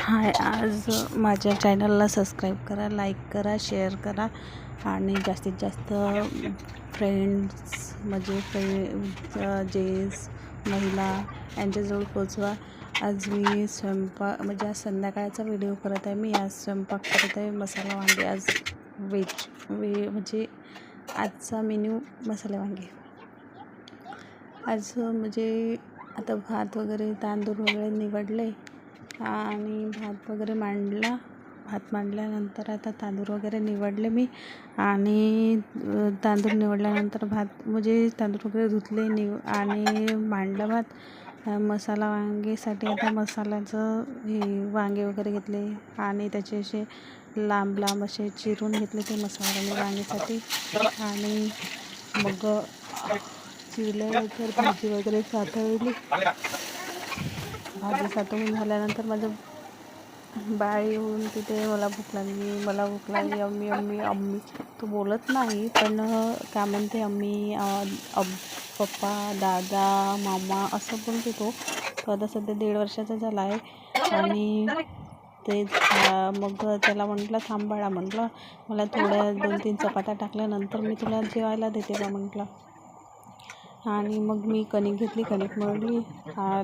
हाय, आज माझ्या चॅनलला सबस्क्राईब करा, लाईक करा, शेअर करा आणि जास्तीत जास्त फ्रेंड्स म्हणजे जेंट्स महिला यांच्याजवळ पोचवा. आज मी स्वयंपाक म्हणजे आज संध्याकाळचा व्हिडिओ करत आहे. मी आज स्वयंपाक करत आहे मसाला वांगे. आज म्हणजे आजचा मेन्यू मसाले वांगे. आज म्हणजे आता भात वगैरे तांदूळ वगैरे निवडले आणि भात वगैरे मांडला. भात मांडल्यानंतर आता तांदूळ वगैरे निवडले मी आणि तांदूळ निवडल्यानंतर भात म्हणजे तांदूळ वगैरे धुतले आणि मांडला भात. मसाला वांगेसाठी आता मसाल्याचं हे वांगे वगैरे घेतले आणि त्याचे असे लांब लांब असे चिरून घेतले ते मसाला वांगेसाठी. आणि मग चिरल्यानंतर भाजी वगैरे साठवली. भाजी साठवून झाल्यानंतर माझं बाळ येऊन तिथे मला भूक लागली अम्मी तो बोलत नाही पण काय म्हणते अम्मी पप्पा दादा मामा असं बोलते तो आता सध्या 1.5 वर्षाचा झाला आहे. आणि ते मग त्याला म्हटलं थांब बाळा, म्हटलं मला थोड्या 2-3 चपात्या टाकल्यानंतर मी तुला जेवायला देते बा म्हटलं. आणि मग मी कणिक घेतली, कणिक मळली,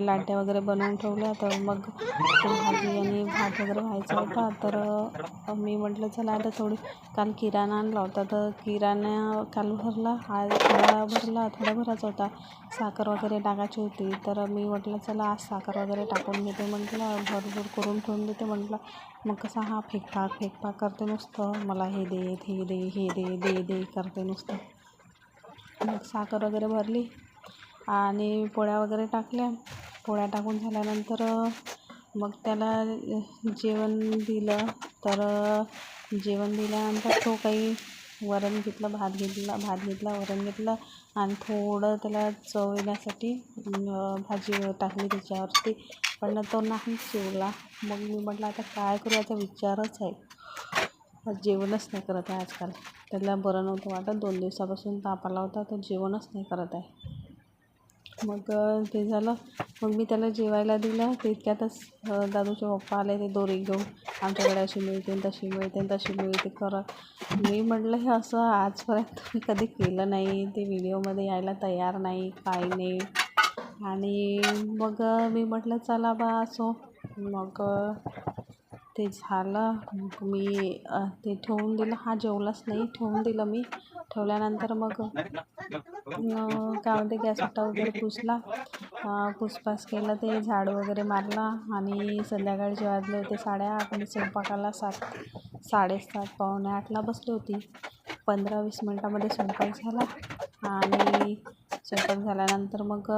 लाट्या वगैरे बनवून ठेवल्या. तर मग भाजी आणि भात वगैरे व्हायचा होता. तर मी म्हटलं चला आता काल किराणा आणला होता तर किराणा काल भरला, आज थोडा भरायचा होता. साखर वगैरे टाकायची होती तर मी म्हटलं चला आज साखर वगैरे टाकून घेते म्हटलं, भरपूर करून ठेवून देते म्हटलं. मग कसा हा फेकपाक करते नुसतं, मला हे दे करते नुसतं. मग साखर वगैरे भरली आणि पोळ्या वगैरे टाकल्या. पोळ्या टाकून झाल्यानंतर मग त्याला जेवण दिलं. तर जेवण दिल्यानंतर तो काही वरण घेतलं, भात घेतला वरण घेतलं आणि थोडं त्याला चव येण्यासाठी भाजी टाकली त्याच्यावरती, पण तो नाही जेवला. मग मी म्हटलं आता काय करू, याचा विचारच आहे. जेवणच नाही करत आहे आजकाल. त्याला बरं नव्हतं वाटत, 2 दिवसापासून ताप आला होता, तो जेवणच नाही करत आहे. मग ते झालं. मग मी त्याला जेवायला दिलं. तितक्यातच दादूचे पप्पा आले, ते दोरी घेऊन आमच्याकडे अशी मिळते करत. मी म्हटलं हे असं आजपर्यंत मी कधी केलं नाही, ते व्हिडिओमध्ये यायला तयार नाही, काही नाही. आणि मग मी म्हटलं चला बा असो. मग ते झालं. मग मी ते ठेवून दिलं. हा जेवलाच नाही, ठेवून दिलं मी. ठेवल्यानंतर मग काय म्हणते गॅस ओटा वगैरे पुसला, पुसपास केलं, ते झाडू वगैरे मारला. आणि संध्याकाळचे वाजले होते 8:30 आणि स्वयंपाकाला 7:30 पावणे 8ला बसली होती. 15-20 मिनटामध्ये स्वयंपाक झाला. आणि स्वयंपाक झाल्यानंतर मग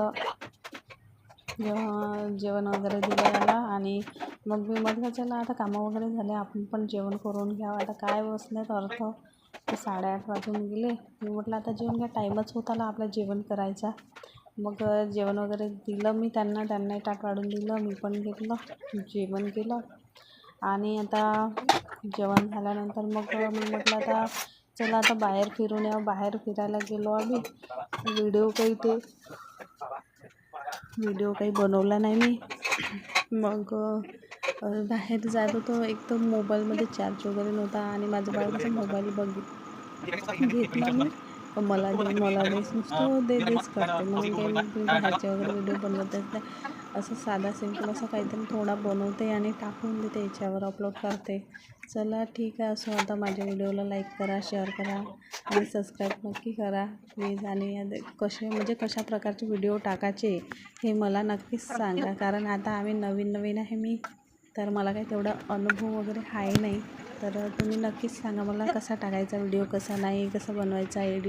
जेवण वगैरे दिलं याला. आणि मग मी म्हटलं चला आता कामं वगैरे झाले, आपण पण जेवण करून घ्यावं. आता काय बसण्यात अर्थ, ते 8:30 वाजून गेले. मी म्हटलं आता जेवण घ्या, टाईमच होत आला आपला जेवण करायचा. मग जेवण वगैरे दिलं मी त्यांनाही ताट वाढून दिलं, मी पण घेतलं, जेवण केलं. आणि आता जेवण झाल्यानंतर मग मी म्हटलं आता चला आता बाहेर फिरून यावं. बाहेर फिरायला गेलो आम्ही. व्हिडिओ काही बनवला नाही मी. मग बाहेर जात होतो. एक तर मोबाईलमध्ये चार्ज वगैरे नव्हता आणि माझं बाळ कसं मोबाईल घेतला मी, मला देस नुसतं देच करते. म्हणून काही मग मी बाहेरचे वगैरे व्हिडिओ बनवतच नाही. असं साधा सिंपल असं काहीतरी थोडा बनवते आणि टाकून देते, याच्यावर अपलोड करते. चला ठीक आहे असो. आता माझ्या व्हिडिओला लाईक करा, शेअर करा आणि सबस्क्राईब नक्की करा प्लीज. आणि कशा प्रकारचे व्हिडिओ टाकायचे हे मला नक्कीच सांगा, कारण आता आम्ही नवीन आहे मी, तर मला काही तेवढा अनुभव वगैरे आहे नाही. तर तुम्ही नक्कीच सांगा मला कसा टाकायचा व्हिडिओ, कसा नाही, कसं बनवायचा, एडिट